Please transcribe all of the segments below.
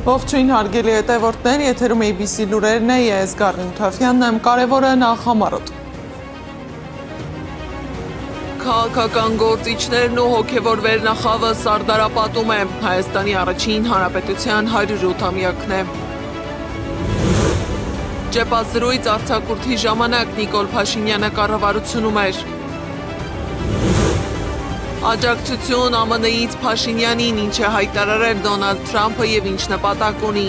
Ողջույն հարգելի հետևորդներ, եթերում ABC լուրերն է, ես Գառնիկ Թավյանն եմ, կարևորը նախամարոտ։ Քաղաքական գործիչներն ու հոգևոր վերնախավը սարդարապատում է, Հայաստանի առաջին հանրապետության 108-ամյակն է։ Ճեպազրույց արձակուրդի ժամանակ Նիկոլ Փաշինյանը կառավարությունում էր։ Աջակցություն ԱՄՆ-ից Փաշինյանին, ինչ է հայտարարել Դոնալդ Թրամփը եւ ինչ նպատակ ունի։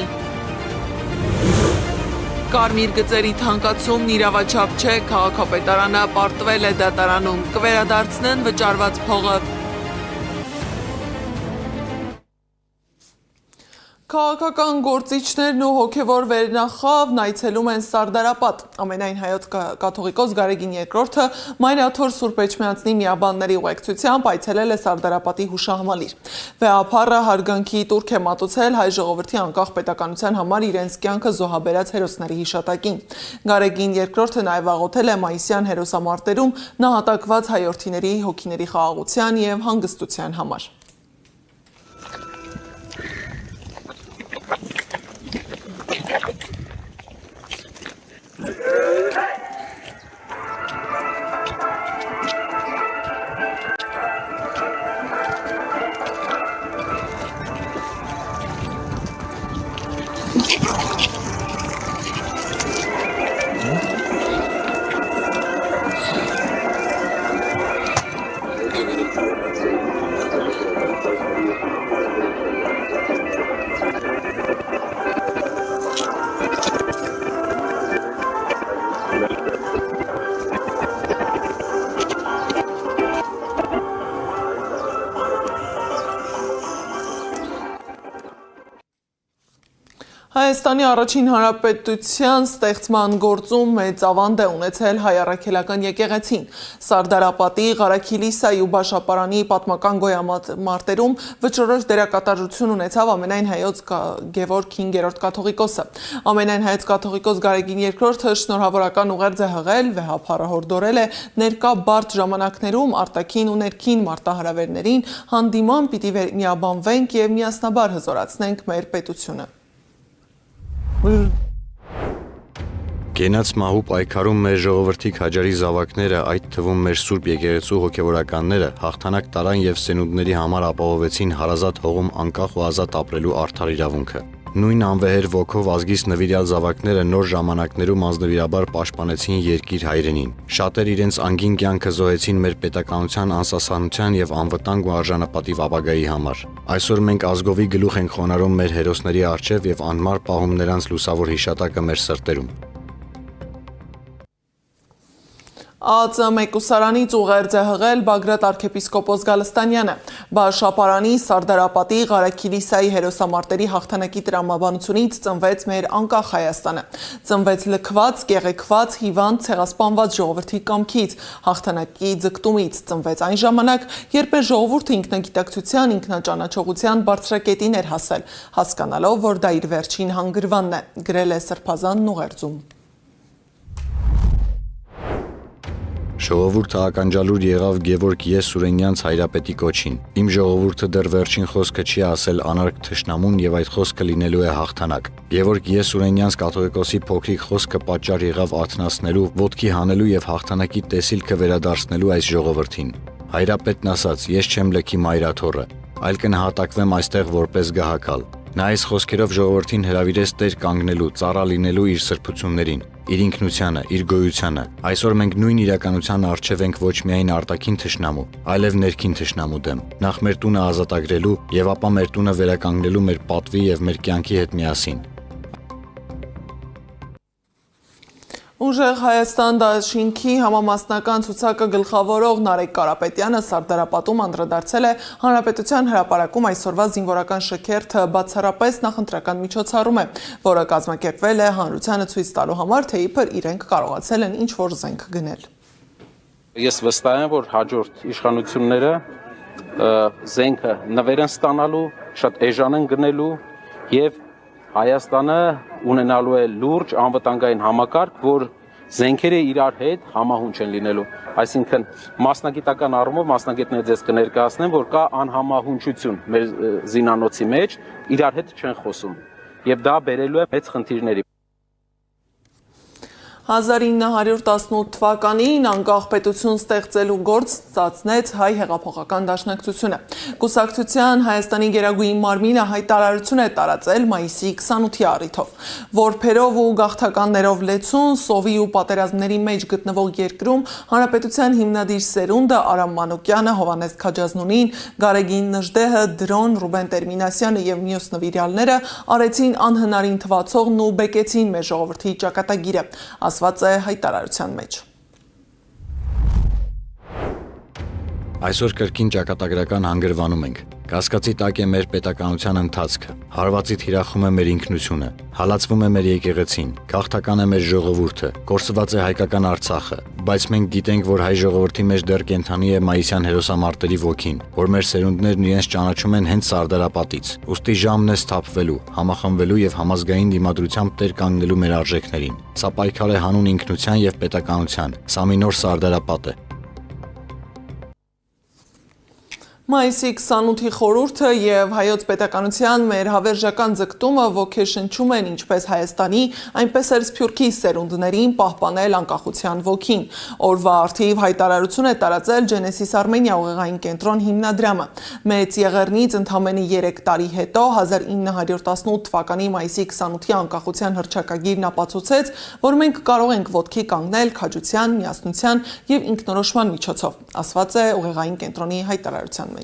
Կարմիր գծերի թանկացումն իրավաչափ չէ, քաղաքապետարանը պարտվել է դատարանում, կվերադարձնեն վճարված փողը։ Քաղաքական գործիչներն ու հոգևոր վերնախավն այցելում են Սարդարապատ։ Ամենայն հայոց կաթողիկոս Գարեգին II-ը Մայրաթոր Սուրբ Էջմիածնի միաբանների ուղեկցությամբ այցելել է Սարդարապատի հուշահամալիր։ Վեհափառը հարգանքի տուրք է մատուցել հայ ժողովրդի անկախ պետականության համար իրենց կյանքը զոհաբերած հերոսների հիշատակին։ Գարեգին II-ը նաև աղոթել է մայիսյան հերոսամարտերում նահատակված հայորդիների հոգիների խաղաղության և հանգստության համար։ Հայաստանի առաջին հանրապետության ստեղծման գործում մեծ ավանդ է ունեցել հայ առաքելական եկեղեցին։ Սարդարապատի, Ղարաքիլիսայի ու Բաշապարանի պատմական գոյամարտերում վճռորոշ դերակատարություն ունեցավ ամենայն հայոց Գևորգ 5-րդ կաթողիկոսը։ Ամենայն հայոց կաթողիկոս Գարեգին II-ը շնորհավորական ուղերձ է հղել, վեհափառը հորդորել է ներկա բարդ ժամանակներում արտաքին ու ներքին մարտահրավերներին հանդիման պիտի միաբանվենք և միասնաբար հզորացնենք մեր պետությունը։ Գենաց մահու պայքարում մեր ժողովրդի քաջարի զավակները, այդ թվում մեր Սուրբ եկեղեցու հոգևորականները, հաղթանակ տարան և սենունդների համար ապահովեցին հարազատ հողում անկախ ու ազատ ապրելու արդար իրավունքը։ Նույն անվեհեր ոգով ազգիս նվիրյալ զավակները նոր ժամանակներում անձնվիրաբար պաշտպանեցին երկիր հայրենին։ Շատեր իրենց անգին կյանքը զոհեցին մեր պետականության անսասանության և անվտանգ ու արժանապատիվ ապագայի համար։ Այսօր մենք ազգովի գլուխ ենք խոնարհում մեր հերոսների առջև և անմար պահում նրանց լուսավոր հիշատակը մեր սրտերում։ ԱԾՄ մեկուսարանից ուղերձ է հղել Բագրատ arczepiskopos Գալստանյանը։ Բաշապարանի, Սարդարապատի, Ղարաքիլիսայի հերոսամարտերի հաղթանակի տրամաբանությունից ծնվեց մեր անկախ Հայաստանը։ Ծնվեց լքված, կեղեքված, հիվանդ, ցեղասպանված ժողովրդի կամքից, հաղթանակի ձգտումից, ծնվեց այն ժամանակ, երբ մեր ժողովուրդը ինքնագիտակցության, ինքնաճանաչողության բարձրակետին էր հասել, հասկանալով, որ դա իր վերջին հանգրվանն է, գրել է Սրբազանն ուղերձում։ Ժողովուրդը ականջալուր եղավ Գևորգ Ե. Սուրենյանց հայրապետի կոչին։ Իմ ժողովուրդը դեռ վերջին խոսքը չի ասել անարգ թշնամուն և այդ խոսքը լինելու է հաղթանակ։ Գևորգ Ե. Սուրենյանց կաթողիկոսի փոքրիկ խոսքը պատճառ եղավ արթնացնելու, ոտքի հանելու և հաղթանակի տեսիլքը վերադարձնելու այս ժողովրդին։ Հայրապետն ասաց. «Ես չեմ լքի Մայրաթոռը, այլ կնահատակվեմ այստեղ որպես գահակալ»։ Նա այս խոսքերով ժողովրդին հրավիրեց տեր կանգնելու, ծառա լինելու իր սրբություններին, իր ինքնությանը, իր գոյությանը։ Այսօր մենք նույն իրականության առջև ենք ոչ միայն արտաքին թշնամու, այլև ներքին թշնամու դեմ։ Նախ մեր տունը ազատագրելու և ապա մեր տունը վերականգնելու մեր պատվի և մեր կյանքի հետ միասին։ Ուժեղ Հայաստան դաշինքի համամասնական ցուցակը գլխավորող Նարեկ Կարապետյանը Սարդարապատում անդրադարձել է Հանրապետության հրապարակում այսօրվա զինվորական շքերթը բացառապես նախընտրական միջոցառում է, որը կազմակերպվել է հանրությանը ցույց տալու համար, թե իբր իրենք կարողացել են ինչ-որ զենք գնել։ Ես վստահ եմ, որ հաջորդ իշխանությունները զենքը նվեր են ստանալու, շատ էժան են գնելու և Հայաստանը ունենալու է լուրջ անվտանգային համակարգ, որ զենքերը իրար հետ համահունչ են լինելու։ Այսինքն մասնագիտական առումով մասնագետները ձեզ կներկայացնեն, որ կա անհամահունչություն մեր զինանոցի մեջ, իրար հետ չեն խոսում։ եւ դա բերելու է մեծ խնդիրների։ 1918 թվականին անկախ պետություն ստեղծելու գործ ստացնեց հայ հեղափոխական դաշնակցությունը։ Կուսակցության Հայաստանի գերագույն մարմինը հայտարարություն է տարածել մայիսի 28-ի առիթով։ Որբերով ու գաղթականներով լեցուն, սովի ու պատերազմների մեջ գտնվող երկրում հանրապետության հիմնադիր սերունդը Արամ Մանուկյանը, Հովհաննես Քաջազնունին, Գարեգին Նժդեհը, Դրոն, Ռուբեն Տերմինասյանը եւ մյուս նվիրյալները արեցին անհնարին թվացողն ու բեկեցին մեր ժողովրդի ճակատագիրը, ասված է հայտարարության մեջ։ Այսօր կրկին ճակատագրական հանգրվանում ենք։ Կասկածի տակ է մեր պետականության ընթացքը, հարվածի թիրախում է մեր ինքնությունը, հալածվում է մեր եկեղեցին, գաղթական է մեր ժողովուրդը, կորսված է հայկական Արցախը, բայց մենք գիտենք, որ հայ ժողովրդի մեջ դեռ կենթանի է մայիսյան հերոսամարտերի ոգին, որ մեր սերունդներն իրենց ճանաչում են հենց Սարդարապատից։ Ուստի ժամն է սթափվելու, համախմբվելու եւ համազգային դիմադրությամբ տեր կանգնելու մեր արժեքներին։ Սա պայքար է հանուն ինքնության եւ պետականության։ Սա մի նոր Սարդարապատ է։ Մայիսի 28-ի խորհուրդը եւ հայոց պետականության մեր հավերժական ձգտումը ոգեշնչում են ինչպես Հայաստանի, այնպես էլ Սփյուռքի սերունդներին պահպանել անկախության ոգին։ Օրվա արդիվ հայտարարություն է տարածել Genesis Armenia ուղեղային կենտրոն հիմնադրամը։ Մեծ եղեռնից ընդամենը 3 տարի հետո 1918 թվականի մայիսի 28-ի անկախության հռչակագիրն ապացուցեց, որ մենք կարող ենք ոտքի կանգնել քաջության, միասնության եւ ինքնորոշման միջոցով, ասված է ուղեղային կենտրոնի հայտարարության մեջ։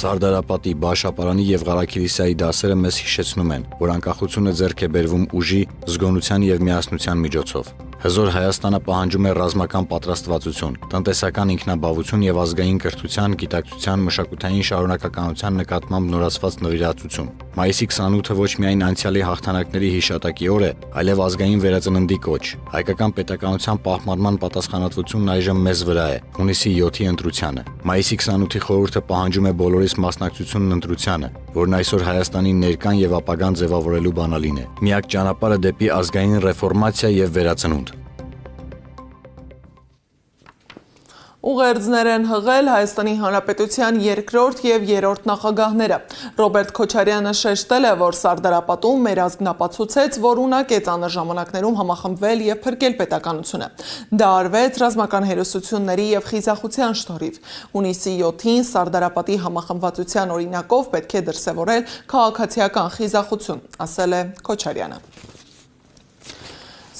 Սարդարապատի, Բաշապարանի եւ Ղարաքիլիսայի դասերը մեզ հիշեցնում են, որ անկախությունը ձեռք է բերվում ուժի, զգոնության եւ միասնության միջոցով։ Հզոր Հայաստանը պահանջում է ռազմական պատրաստվածություն, տնտեսական ինքնաբավություն եւ ազգային կրթության, գիտակցության, մշակութային շարունակականության նկատմամբ նորացված նվիրատվություն։ Մայիսի 28-ը ոչ միայն անցյալի հաղթանակների հիշատակի օր է, այլև ազգային վերածննդի կոչ։ Հայկական պետականության պահպանման պատասխանատվությունն այժմ մեզ վրա է, հունիսի 7-ի ընտրությանը։ Մայիսի 28-ի խորհուրդը պահանջում է բոլորիս մասնակցությունն ընտրությանը, որն այսօր Հայաստանի ներկան եւ ապագան ձևավորելու բանալին է։ Միակ ճանապարհը դեպի ազգային ռեֆորմացիա եւ վերածնունդ։ Ուղերձներ են հղել Հայաստանի Հանրապետության երկրորդ եւ երրորդ նախագահները։ Ռոբերտ Քոչարյանը շեշտել է, որ Սարդարապատում մեր ազգն ապացուցեց, որ ունակ է ծանր ժամանակներում համախմբվել եւ փրկել պետականությունը։ Դա արվեց ռազմական հերոսությունների եւ խիզախության շնորհիվ։ Հունիսի 7-ին Սարդարապատի համախմբվածության օրինակով պետք է դրսևորել քաղաքացիական խիզախություն, ասել է Քոչարյանը։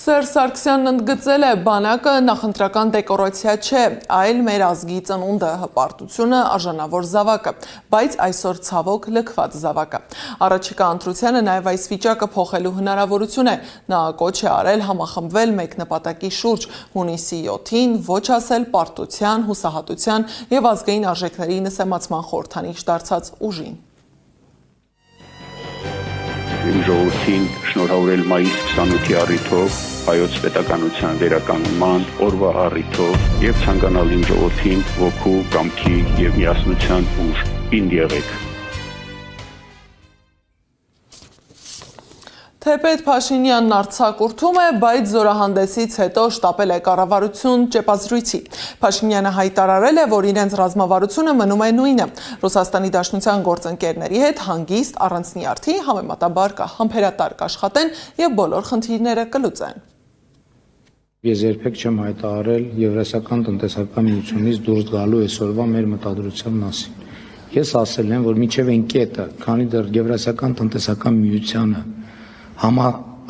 Սերժ Սարգսյանն ընդգծել է, բանակը նախընտրական դեկորացիա չէ, այլ մեր ազգի ծնունդը, հպարտությունը, արժանավոր զավակը, բայց այսօր ցավոք լքված զավակը։ Առաջիկա ընտրությանը նաև այս վիճակը փոխելու հնարավորություն է։ Նա կոչ է արել համախմբվել մեկ նպատակի շուրջ, հունիսի 7-ին ոչ ասել պարտության, հուսահատության եւ ազգային արժեքների նսեմացման խորհրդանիշ դարձած ուժին։ Իմ ժողովրդին շնորհավորել մայիս 28-ի առիթով հայոց պետականության վերականգնման օրվա առիթով եւ ցանկանալ իմ ժողովրդին ոգու, կամքի եւ միասնության ուժ։ Ինձ եղեք։ Թեպետ Փաշինյանն արձակուրդում է, բայց զորահանդեսից հետո շտապել է կառավարություն ճեպազրույցի։ Փաշինյանը հայտարարել է, որ իրենց ռազմավարությունը մնում է նույնը։ Ռուսաստանի Դաշնության գործընկերների հետ հանգիստ առանցնիարդի համեմատաբար համբերատար կաշխատեն եւ բոլոր խնդիրները կլուծեն։ Ես երբեք չեմ հայտարարել Եվրասիական տնտեսական միությունից դուրս գալու այսօրվա մեր մտադրության մասին։ Ես ասել եմ, որ միջև այն կետը, քանի դեռ Եվրասիական տնտեսական միությանը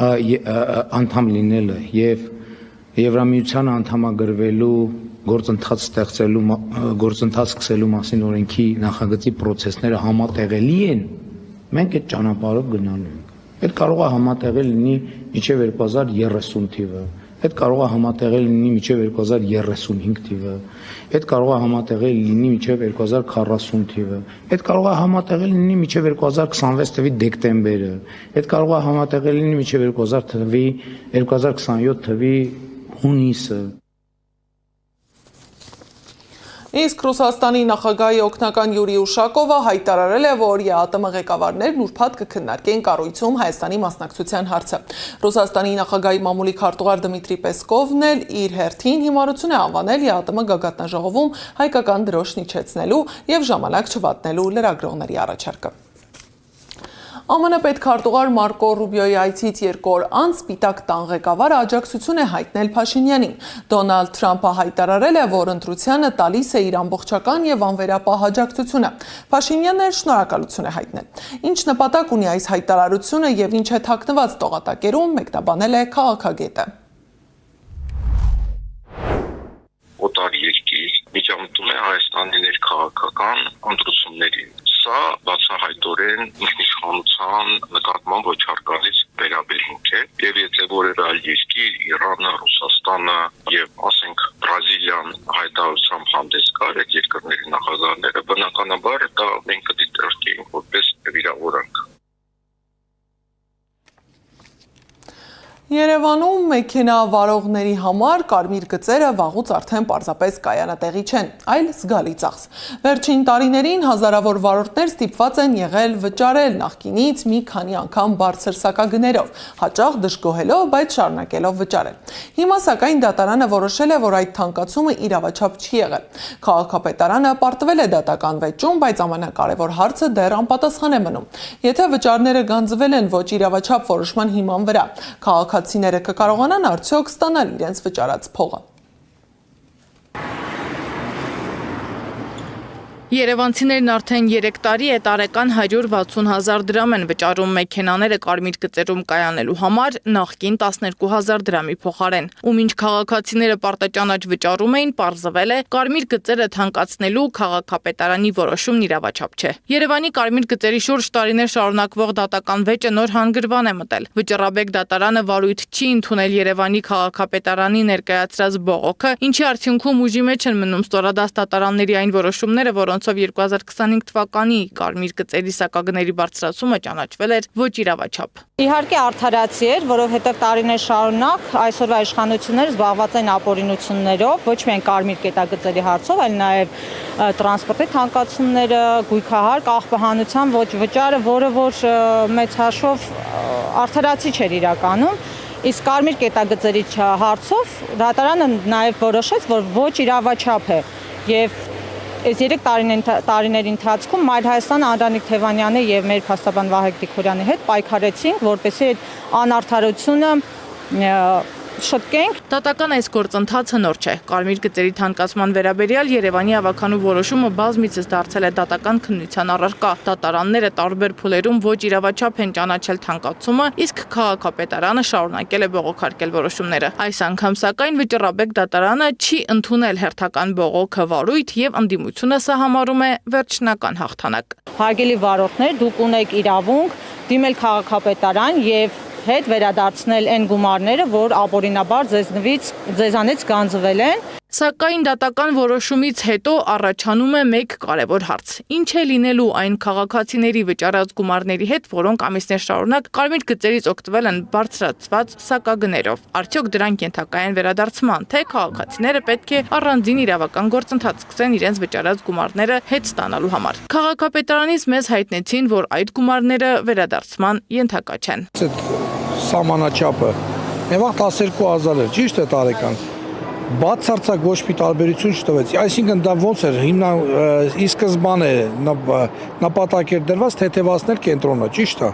անդամ լինելը եւ Եվրամիությանը անդամագրվելու գործընթաց սկսելու մասին օրենքի նախագծի process-ները համատեղելի են, մենք այդ ճանապարհով գնալու ենք։ Այդ կարող է համատեղել լինի մինչև 2030 թիվը, այդ կարող է համատեղել լինի մինչև 2035 թիվը, այդ կարող է համատեղել լինի մինչև 2040 թիվը, այդ կարող է համատեղել լինի մինչև 2026 թվի դեկտեմբերը, այդ կարող է համատեղել լինի մինչև 2027 թվի հունիսը։ Իսկ Ռուսաստանի նախագահի օգնական Յուրի Ուշակովը հայտարարել է, որ ԵԱՏՄ ղեկավարներն ուրբաթ կքննարկեն կառույցում Հայաստանի մասնակցության հարցը։ Ռուսաստանի նախագահի մամուլի քարտուղար Դմիտրի Պեսկովն էլ իր հերթին հիմարություն է անվանել ԵԱՏՄ գագաթնաժողովում հայկական դրոշն իջեցնելու եւ ժամանակ չվատնելու լրագրողների առաջարկը։ ԱՄՆ պետքարտուղար Մարկո Ռուբիոյի այցից 2 օր անց Սպիտակ տան ղեկավարը աջակցություն է հայտնել Փաշինյանին։ Դոնալդ Թրամփը հայտարարել է, որ ընտրությանը տալիս է իր ամբողջական եւ անվերապահ աջակցությունը։ Փաշինյանն էլ շնորհակալություն է հայտնել։ Ինչ նպատակ ունի այս հայտարարությունը եւ ինչ է թաքնված տողատակերում, մեկնաբանել է քաղաքագետը։ Օտար երկիր միջամտում է Հայաստանի ներքաղաքական ընտրություններին։ Սա բացահայտորեն ինքնիշխանության նկատմամբ ոչ հարգալից վերաբերմունք է, եւ եթե որևէ այլ երկիր, Իրանը, Ռուսաստանը եւ ասենք Բրազիլիան հայտարարությամբ հանդես գար այդ երկրների նախագահները, բնականաբար դա մենք կդիտարկենք որպես վիրավորանք։ Երևանում մեքենավարողների համար կարմիր գծերը վաղուց արդեն պարզապես կայանատեղի չեն, այլ զգալի ծախս։ Վերջին տարիներին հազարավոր վարորդներ ստիպված են եղել վճարել նախկինից մի քանի անգամ բարձր սակագներով, հաճախ դժգոհելով, բայց շարունակելով վճարել։ Հիմա սակայն դատարանը որոշել է, որ այդ թանկացումը իրավաչափ չի եղել։ Քաղաքապետարանը պարտվել է դատական վեճում, բայց ամենակարևոր հարցը դեռ անպատասխան է մնում։ Եթե վճարները գանձվել են ոչ իրավաչափ որոշման հիման վրա, քաղաքացիները կկարողանան արդյոք ստանալ իրենց վճարած փողը։ Երևանցիներն արդեն 3 տարի է տարեկան 160,000 դրամ են վճարում մեքենաները կարմիր գծերում կայանելու համար նախկին 12,000 դրամի փոխարեն։ Ու մինչ քաղաքացիները պարտաճանաչ վճարում էին, պարզվել է կարմիր գծերը թանկացնելու քաղաքապետարանի որոշումն իրավաչափ չէ։ Երևանի կարմիր գծերի շուրջ տարիներ շարունակվող դատական վեճը նոր հանգրվան է մտել։ Վճռաբեկ դատարանը վարույթ չի ընդունել Երևանի քաղաքապետարանի ներկայացրած բողոքը, ինչի արդյունքում ուժի մեջ են մնում ստորադաս դատարանների այն որոշումները, որոնցով 2025 թվականի կարմիր գծերի սակագների բարձրացումը ճանաչվել էր ոչ իրավաչափ։ Իհարկե արդարացի էր, որովհետև տարիներ շարունակ այսօրվա իշխանությունները զբաղված են ապօրինություններով, ոչ միայն կարմիր կետագծերի հարցով, այլ նաև տրանսպորտի թանկացումները, գույքահար, աղբահանության ոչ վճարը, որը որ մեծ հաշվով արդարացի չէր իրականում։ Իսկ կարմիր կետագծերի հարցով դատարանը նաև որոշեց, որ ոչ իրավաչափ է եւ այս 3 տարիների ընթացքում Մայր Հայաստանը Անդրանիկ Թևանյանի եւ մեր փաստաբան Վահե Գրիգորյանի հետ պայքարեցինք, որպեսզի այդ անարդարությունը շտկենք։ Դատական այս գործընթացը նոր չէ։ Կարմիր գծերի թանկացման վերաբերյալ Երևանի ավականու որոշումը բազմիցս դարձել է դատական քննության առարկա։ Դատարանները տարբեր փուլերում ոչ իրավաչափ են ճանաչել թանկացումը, իսկ քաղաքապետարանը շարունակել է բողոքարկել որոշումները։ Այս անգամ սակայն վճռաբեկ դատարանը չի ընդունել հերթական բողոքը վարույթ եւ ընդդիմությունը սա համարում է վերջնական հաղթանակ։ Հարգելի վարորդներ, դուք ունեք իրավունք դիմել քաղաքապետարան եւ հետ վերադարձնել այն գումարները, որ ապօրինաբար ձեզանից գանձվել են։ Սակայն դատական որոշումից հետո առաջանում է մեկ կարևոր հարց. ինչ է լինելու այն քաղաքացիների վճարած գումարների հետ, որոնք ամիսներ շարունակ կարմիր գծերից օգտվել են բարձրացված սակագներով։ Արդյոք դրանք ենթակա են վերադարձման, թե քաղաքացիները պետք է առանձին իրավական գործընթաց սկսեն իրենց վճարած գումարները հետ ստանալու համար։ Քաղաքապետարանից մեզ հայտնեցին, որ այդ գումարները վերադարձման ենթակա չեն։ Սահմանաչափը Եվաղ 12,000 էր, ճիշտ է տարեկան։ Բացարձակ ոչ մի տարբերություն չտվեց։ Այսինքն դա ոնց էր, ի սկզբանե նպատակ էր դրված թեթևացնել կենտրոնը, ճիշտ է։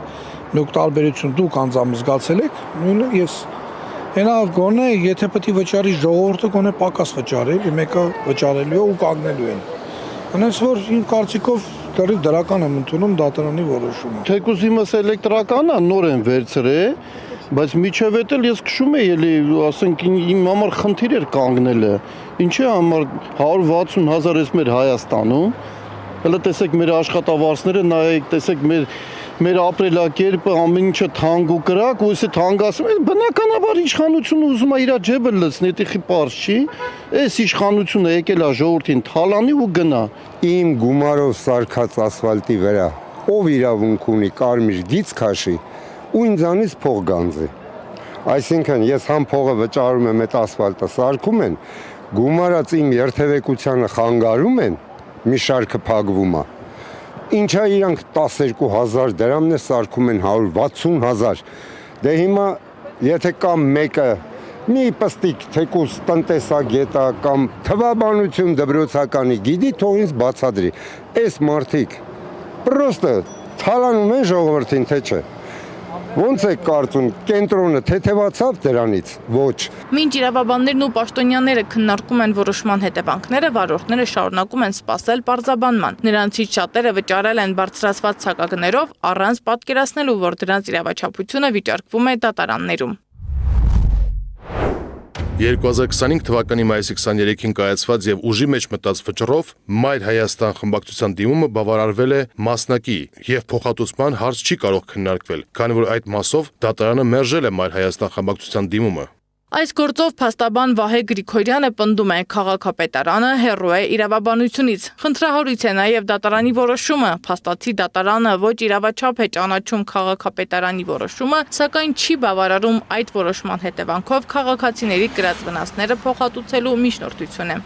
Նույն տարբերություն դուք անձամբ զգացել եք, նույնը ես։ Հենա գոնե, եթե պետք է վճարի ժողովուրդը գոնե պակաս վճարել, մեկը վճարելու է ու կանգնելու են։ Հենց որ իմ կարծիքով դեռ դրական եմ ընդունում դատարանի որոշումը։ Թեկուզ իմս էլեկտրականը նոր են վերցրել, բայց միջև էլ ես քշում եմ էլի, ասենք իմ համար խնդիր էր կանգնելը։ Ինչի համար 160,000 էս մեր Հայաստանում։ Հələ տեսեք մեր աշխատավարձները, նայեք, տեսեք մեր ապրելակերպը, ամեն ինչը թանկ ու կրակ, ու էսի թանկացում է, բնականաբար իշխանությունը ուզում է իր ջեբը լցնի, դիխի պարզ չի։ Այս իշխանությունը եկել է ժողովրդին թալանի ու գնա։ Իմ գումարով սարքած ասֆալտի վրա ով իրավունք ունի կարմիր գիծ քաշի ու ինձանից փող գանձի։ Այսինքն ես համ փողը վճարում եմ այդ ասֆալտը սարքում են, գումարած իմ երթևեկությանը խանգարում են, մի շարքը փակվում է։ Ինչա իրանք 12000 դրամն է սարքում են 160,000։ Դե հիմա եթե կամ մեկը մի պստիկ թեկուս տնտեսագետա կամ թվաբանություն դպրոցականի գիտի, թող ինձ բացատրի։ Այս մարդիկ պրոստը թալանում են ժողովրդին, թե չէ։ Ոնց է կարծում, կենտրոնը թեթևացավ դրանից, ոչ։ Մինչ իրավաբաններն ու պաշտոնյաները քննարկում են որոշման հետևանքները, վարորդները շարունակում են սպասել պարզաբանման։ Նրանցից շատերը վճարել են բարձրացված սակագներով, առանց պատկերացնելու, որ դրանց իրավաչափությունը վիճարկվում է դատարաններում։ 2025 թվականի մայիսի 23-ին կայացված եւ ուժի մեջ մտած վճռով Մայր Հայաստան խմբակցության դիմումը բավարարվել է մասնակի եւ փոխհատուցման հարց չի կարող քննարկվել, քանի որ այդ մասով դատարանը մերժել է Մայր Հայաստան խմբակցության դիմումը։ Այս գործով փաստաբան Վահե Գրիգորյանը պնդում է, քաղաքապետարանը հեռու է իրավաբանությունից։ Խնդրահարույց է նաև դատարանի որոշումը։ Փաստացի դատարանը ոչ իրավաչափ է ճանաչում քաղաքապետարանի որոշումը, սակայն չի բավարարում այդ որոշման հետևանքով քաղաքացիների կրած վնասները փոխհատուցելու միջնորդությունը։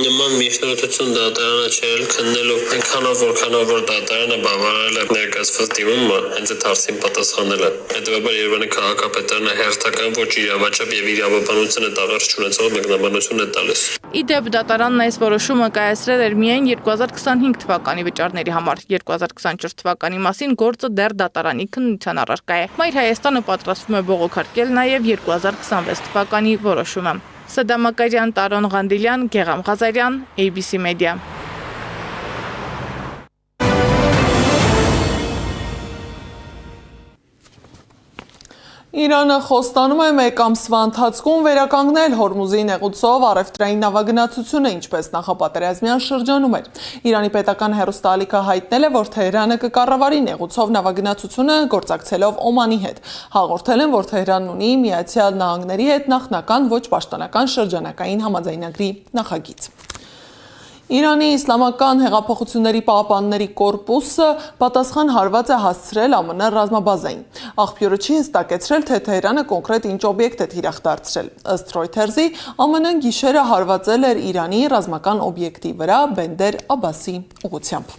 Նման միջնորդություն դատարանը չէր քննելու, այնքանով որքանով դատարանը բավարարել է ներկայացված դիմումը, հենց այդ հարցին պատասխանել է։ Հետևաբար Երևանի քաղաքապետարանը հերթական ոչ իրավաչափ եւ իրավաբանությունը տաղարջ չունեցող մեկնաբանություն է տալիս։ Իդեպ դատարանն այս որոշումը կայացրել էր միայն 2025 թվականի վճարների համար։ 2024 թվականի մասին գործը դեռ դատարանի քննության առարկա է։ Մայր Հայաստանը պատրաստվում է բողոքարկել նաև 2026 թվականի որոշումը։ Սադա Մակարյան, Տարոն Ղանդիլյան, Գեղամ Ղազարյան, ABC Media։ Իրանը խոստանում է մեկ ամսվա ընթացքում վերականգնել Հորմուզի նեղուցով առևտրային նավագնացությունը, ինչպես նախապատերազմյան շրջանում էր։ Իրանի պետական հեռուստաալիքը հայտնել է, որ Թեհրանը կկառավարի նեղուցով նավագնացությունը գործակցելով Օմանի հետ։ Հաղորդել են, որ Թեհրանն ունի Միացյալ Նահանգների հետ նախնական ոչ պաշտոնական շրջանակային համաձայնագրի նախագիծ։ Իրանի իսլամական հեղափոխությունների պահապանների կորպուսը պատասխան հարված է հասցրել ԱՄՆ ռազմաբազային։ Աղբյուրը չի հստակեցրել, թե Թեհրանը կոնկրետ ինչ օբյեկտ է թիրախ դարձրել։ Ըստ Reuters-ի, ԱՄՆ-ն գիշերը հարվածել էր Իրանի ռազմական օբյեկտի վրա Բենդեր Աբասի ուղղությամբ։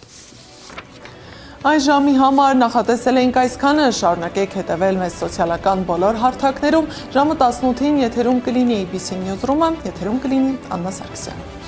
Այս ժամի համար նախատեսել էինք այսքանը, շարունակեք հետևել մեզ սոցիալական բոլոր հարթակներում, ժամը 18-ին եթերում կլինի ABC Newsroom-ը, եթերում կլինի Աննա Սարգսյանը։